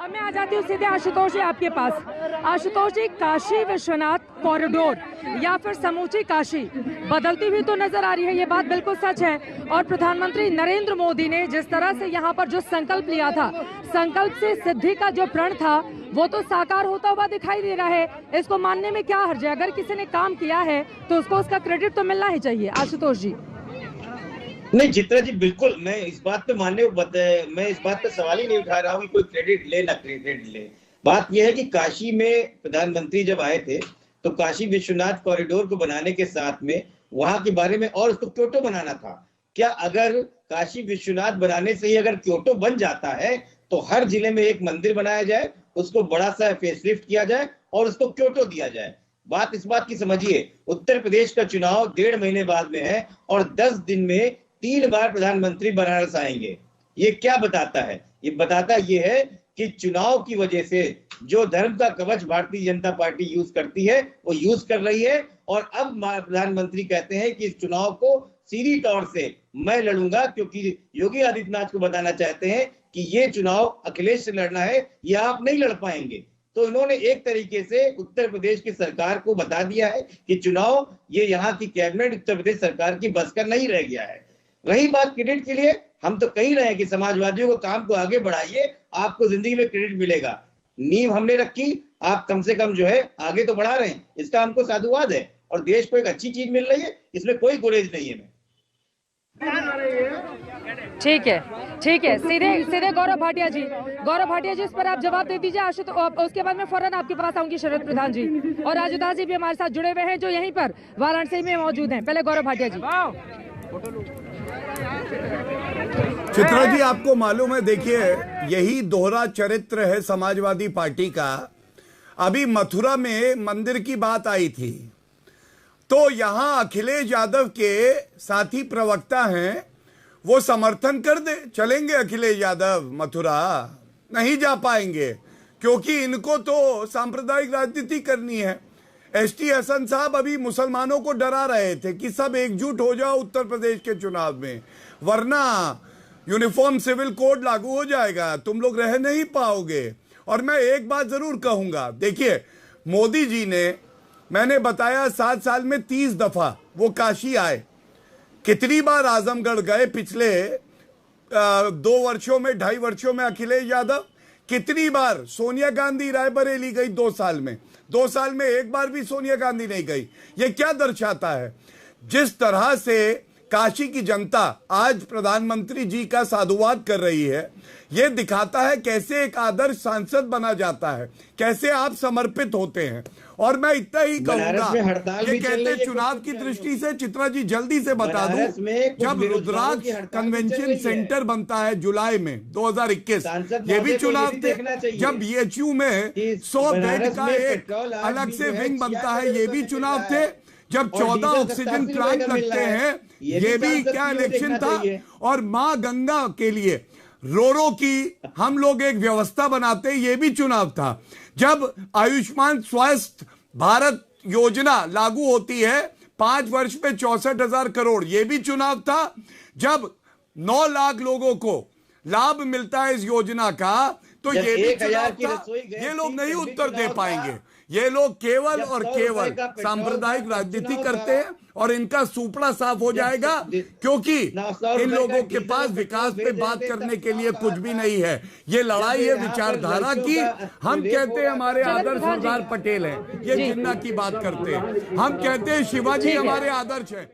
अब मैं आ जाती हूँ सीधे आशुतोष जी आपके पास। आशुतोष जी, काशी विश्वनाथ कॉरिडोर या फिर समूची काशी बदलती हुई तो नजर आ रही है, ये बात बिल्कुल सच है। और प्रधानमंत्री नरेंद्र मोदी ने जिस तरह से यहाँ पर जो संकल्प लिया था, संकल्प से सिद्धि का जो प्रण था वो तो साकार होता हुआ दिखाई दे रहा है। इसको मानने में क्या हर्ज है? अगर किसी ने काम किया है तो उसको उसका क्रेडिट तो मिलना ही चाहिए। आशुतोष जी। नहीं चित्रा जी, बिल्कुल मैं इस बात पे मैं इस बात पे सवाल ही नहीं उठा रहा हूँ कि कोई क्रेडिट ले ना क्रेडिट ले। बात यह है कि काशी में प्रधानमंत्री जब आए थे तो काशी विश्वनाथ कॉरिडोर को बनाने के साथ में वहां के बारे में और उसको क्योटो बनाना था। क्या अगर काशी विश्वनाथ बनाने से ही अगर क्योटो बन जाता है तो हर जिले में एक मंदिर बनाया जाए, उसको बड़ा सा फेसलिफ्ट किया जाए और उसको क्योटो दिया जाए। बात इस बात की समझिए, उत्तर प्रदेश का चुनाव 1.5 महीने बाद में है और 10 दिन में 3 बार प्रधानमंत्री बनारस आएंगे। ये क्या बताता है? ये बताता ये है कि चुनाव की वजह से जो धर्म का कवच भारतीय जनता पार्टी यूज करती है वो यूज कर रही है। और अब प्रधानमंत्री कहते हैं कि इस चुनाव को सीधी तौर से मैं लड़ूंगा, क्योंकि योगी आदित्यनाथ को बताना चाहते हैं कि ये चुनाव अखिलेश से लड़ना है, ये आप नहीं लड़ पाएंगे। तो इन्होंने एक तरीके से उत्तर प्रदेश की सरकार को बता दिया है कि चुनाव ये यहाँ की कैबिनेट उत्तर प्रदेश सरकार की बस का नहीं रह गया है। रही बात क्रेडिट के लिए, हम तो कह रहे हैं कि समाजवादियों को काम को आगे बढ़ाइए, आपको जिंदगी में क्रेडिट मिलेगा। नींव हमने रखी, आप कम से कम जो है आगे तो बढ़ा रहे हैं, इसका हमको साधुवाद है और देश को एक अच्छी चीज मिल रही है, इसमें कोई गुरेज नहीं है। ठीक है, सीधे गौरव भाटिया जी, इस पर आप जवाब दे दीजिए। उसके बाद मैं फौरन आपके पास आऊंगी शरद प्रधान जी, और राजदास जी भी हमारे साथ जुड़े हुए हैं जो यहीं पर वाराणसी में मौजूद हैं। पहले गौरव भाटिया जी। चित्रा जी, आपको मालूम है, देखिए यही दोहरा चरित्र है समाजवादी पार्टी का। अभी मथुरा में मंदिर की बात आई थी तो यहां अखिलेश यादव के साथी प्रवक्ता हैं, वो समर्थन कर दे, चलेंगे अखिलेश यादव मथुरा, नहीं जा पाएंगे क्योंकि इनको तो सांप्रदायिक राजनीति करनी है। एसटी हसन साहब अभी मुसलमानों को डरा रहे थे कि सब एकजुट हो जाओ उत्तर प्रदेश के चुनाव में, वरना यूनिफॉर्म सिविल कोड लागू हो जाएगा, तुम लोग रह नहीं पाओगे। और मैं एक बात जरूर कहूंगा, देखिए मोदी जी ने, मैंने बताया 7 साल में 30 दफा वो काशी आए, कितनी बार आजमगढ़ गए पिछले 2 वर्षों में, 2.5 वर्षों में अखिलेश यादव, कितनी बार सोनिया गांधी रायबरेली गई 2 साल में, 2 साल में एक बार भी सोनिया गांधी नहीं गई। ये क्या दर्शाता है? जिस तरह से काशी की जनता आज प्रधानमंत्री जी का साधुवाद कर रही है, यह दिखाता है कैसे एक आदर्श सांसद बना जाता है, कैसे आप समर्पित होते हैं। और मैं इतना ही कहूंगा, ये कहते हैं चुनाव की दृष्टि से, चित्रा जी जल्दी से बता दूं, जब रुद्राक्ष कन्वेंशन सेंटर बनता है जुलाई में 2021, ये भी चुनाव थे। जब बीएचयू में 100 बेड का एक अलग से विंग बनता है, ये भी चुनाव थे। जब 14 ऑक्सीजन प्लांट लगते हैं, ये भी क्या इलेक्शन था। और मां गंगा के लिए रोरो की हम लोग एक व्यवस्था बनाते, ये भी चुनाव था। जब आयुष्मान स्वास्थ्य भारत योजना लागू होती है 5 वर्ष में 64,000 करोड़, ये भी चुनाव था। जब 9 लाख लोगों को लाभ मिलता है इस योजना का, तो ये भी चुनाव था। ये लोग नहीं उत्तर दे पाएंगे, ये लोग केवल और केवल सांप्रदायिक राजनीति करते हैं और इनका सुपड़ा साफ हो जाएगा, क्योंकि इन लोगों के पास विकास पे बात करने के लिए कुछ भी नहीं है। ये लड़ाई है विचारधारा की। हम कहते हैं हमारे आदर्श सरदार पटेल हैं, ये जिन्ना की बात करते हैं। हम कहते हैं शिवाजी हमारे आदर्श हैं।